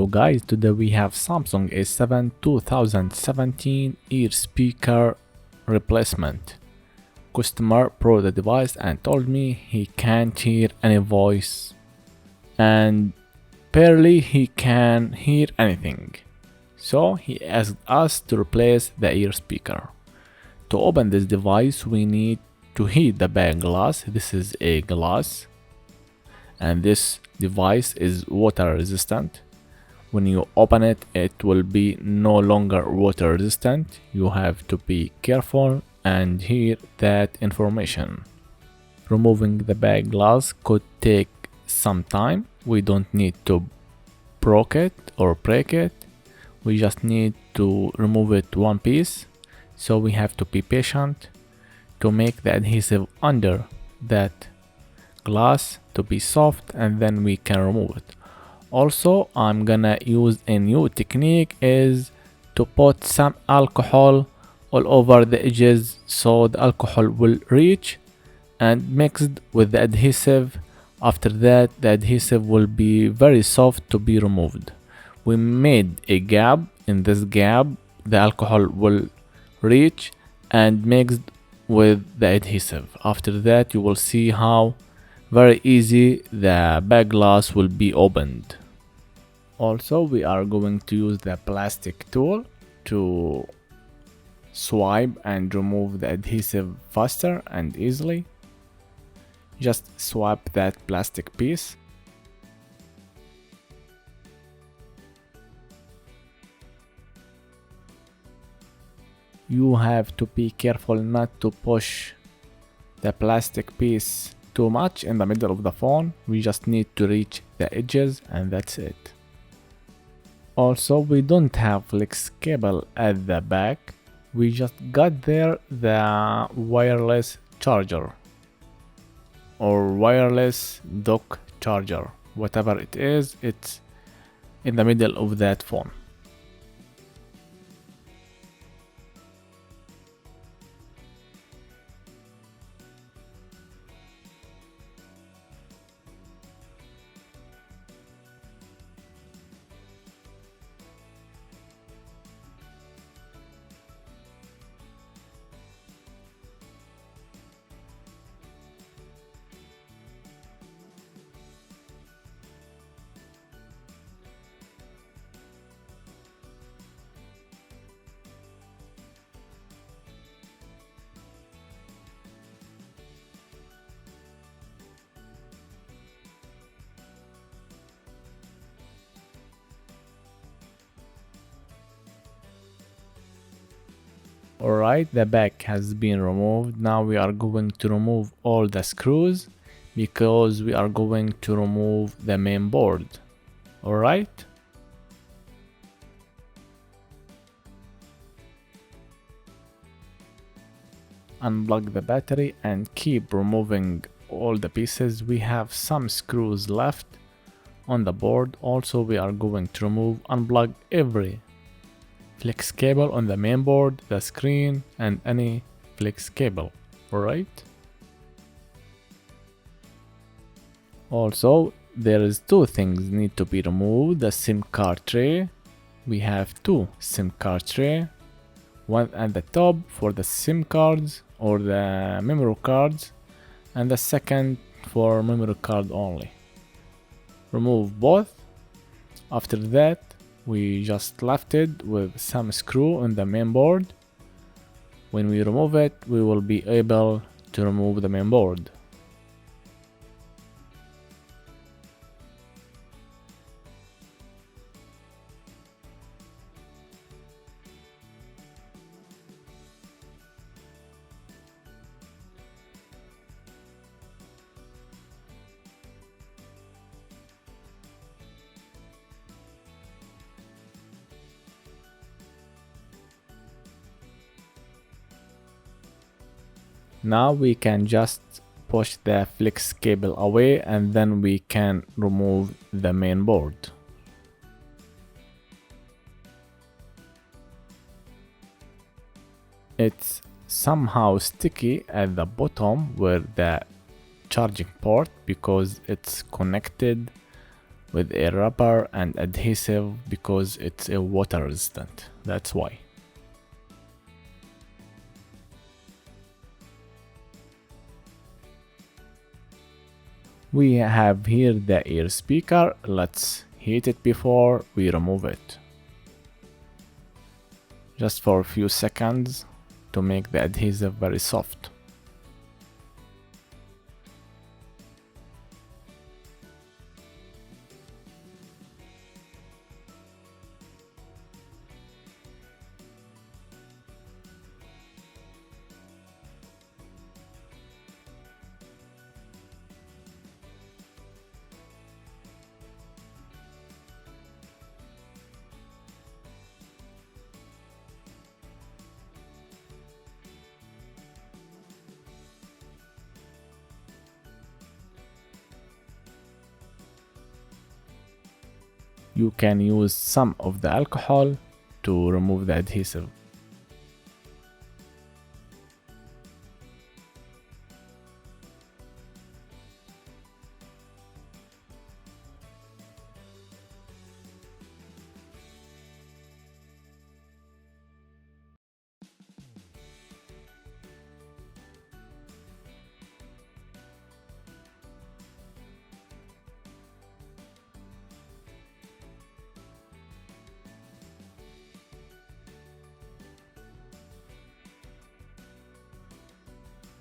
Hello guys, today we have Samsung A7 2017 ear speaker replacement. Customer brought the device and told me he can't hear any voice and barely he can hear anything. So he asked us to replace the ear speaker. To open this device we need to heat the back glass. This is a glass and this device is water resistant. When you open it, it will be no longer water resistant. You have to be careful and hear that information. Removing the back glass could take some time. We don't need to break it. We just need to remove it one piece. So we have to be patient to make the adhesive under that glass to be soft, and then we can remove it. Also, I'm gonna use a new technique is to put some alcohol all over the edges so the alcohol will reach and mixed with the adhesive. After that, the adhesive will be very soft to be removed. We made a gap. In this gap, the alcohol will reach and mixed with the adhesive. After that, you will see how very easy the back glass will be opened. Also, we are going to use the plastic tool to swipe and remove the adhesive faster and easily. Just swipe that plastic piece. You have to be careful not to push the plastic piece too much in the middle of the phone. We just need to reach the edges and that's it. Also, we don't have flex cable at the back. We just got there the wireless charger or wireless dock charger. Whatever it is, it's in the middle of that phone. Alright, the back has been removed. Now we are going to remove all the screws because we are going to remove the main board. Alright. Unplug the battery and keep removing all the pieces. We have some screws left on the board. Also, we are going to unplug every flex cable on the main board, the screen, and any flex cable. Alright. Also, there is two things need to be removed. The SIM card tray. We have two SIM card tray. One at the top for the SIM cards or the memory cards, and the second for memory card only. Remove both. After that, we just left it with some screw on the main board. When we remove it, we will be able to remove the main board. Now we can just push the flex cable away and then we can remove the main board. It's somehow sticky at the bottom where the charging port because it's connected with a rubber and adhesive because it's a water resistant. That's why. We have here the ear speaker. Let's heat it before we remove it. Just for a few seconds to make the adhesive very soft. You can use some of the alcohol to remove the adhesive.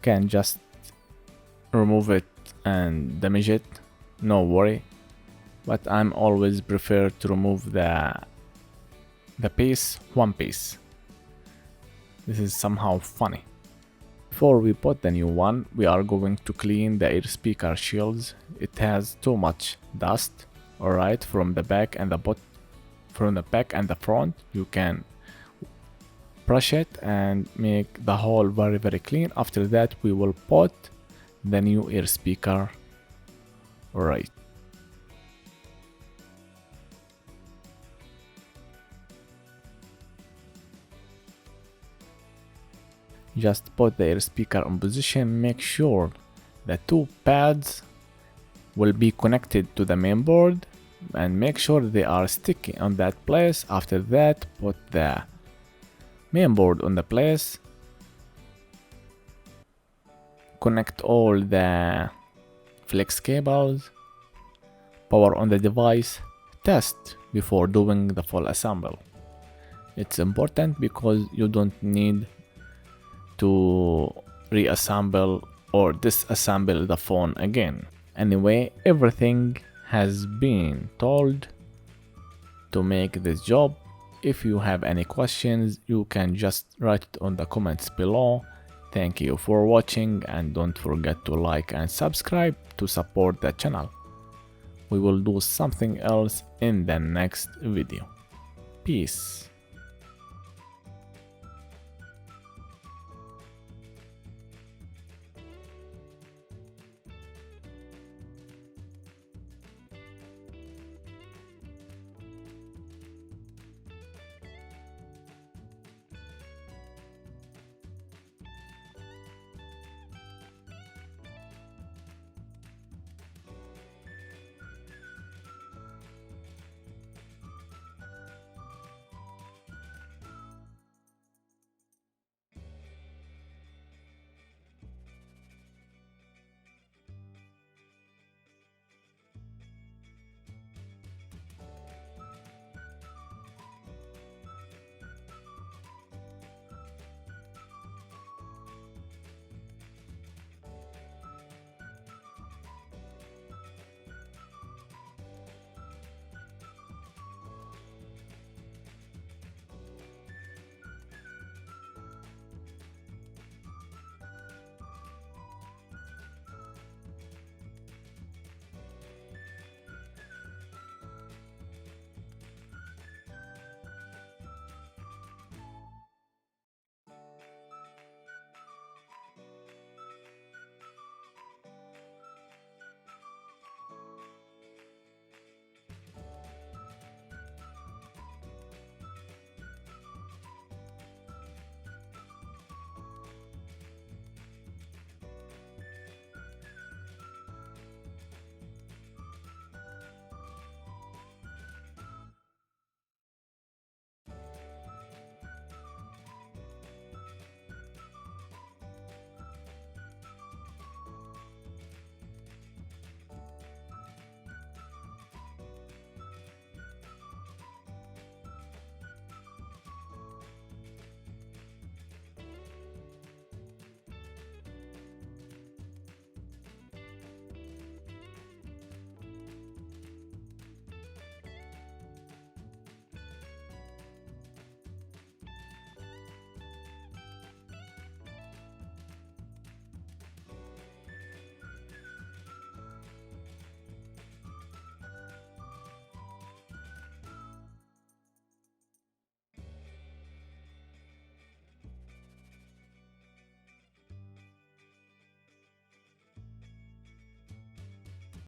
Can just remove it and damage it, no worry, but I'm always prefer to remove the one piece. This is somehow funny. Before we put the new one, we are going to clean the ear speaker shields. It has too much dust. Alright, from the back and the front, you can brush it and make the hole very clean. After that, we will put the new ear speaker. Alright. Just put the ear speaker in position. Make sure the two pads will be connected to the main board and make sure they are sticky on that place. After that, put the main board on the place. Connect all the flex cables. Power on the device. Test before doing the full assemble. It's important because you don't need to reassemble or disassemble the phone again. Anyway, everything has been told to make this job. If you have any questions, you can just write it on the comments below. Thank you for watching and don't forget to like and subscribe to support the channel. We will do something else in the next video. Peace.